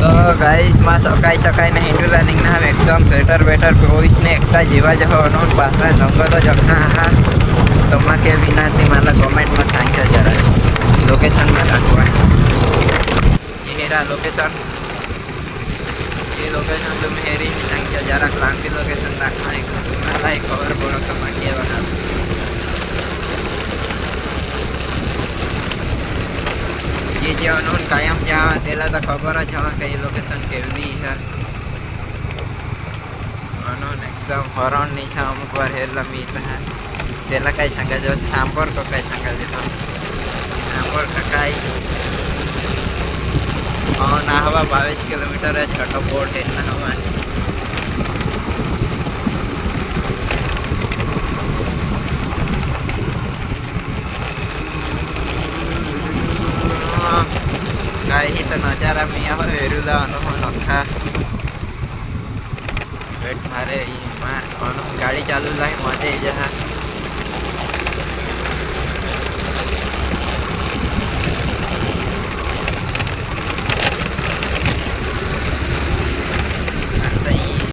तो गाइस मा सकाळी सकाळी ना हिंडू रनिंग ना हम एकदम स्वेटर वेटर पोइस ने एकता जीवा जहो अनून पासा जंगल जगना हा तमा के विनाती मला कमेंट में सांगता जरा लोकेशन में राखवा ये हेरा लोकेशन ये लोकेशन तुम हेरी नहीं सांगता जरा क्लांति लोकेशन दाखवा एक तुम्हाला एक खबर बोलो तमा के बना ये जो अनून कायम जावा तेला तो खबर ज हवा के लोकेशन केवली है अनून एकदम हरण नहीं छा अमुक बार हेरला मीत है तेला कई सांगा जो छांपर को कई सांगा जो छांपर ककाई ना हवा 22 किलोमीटर है छठो बोट है ना हवा काही तो नजारा में हो एरुला अनुभव नखा वेट मारे गाड़ी चालू लाई मजे जहा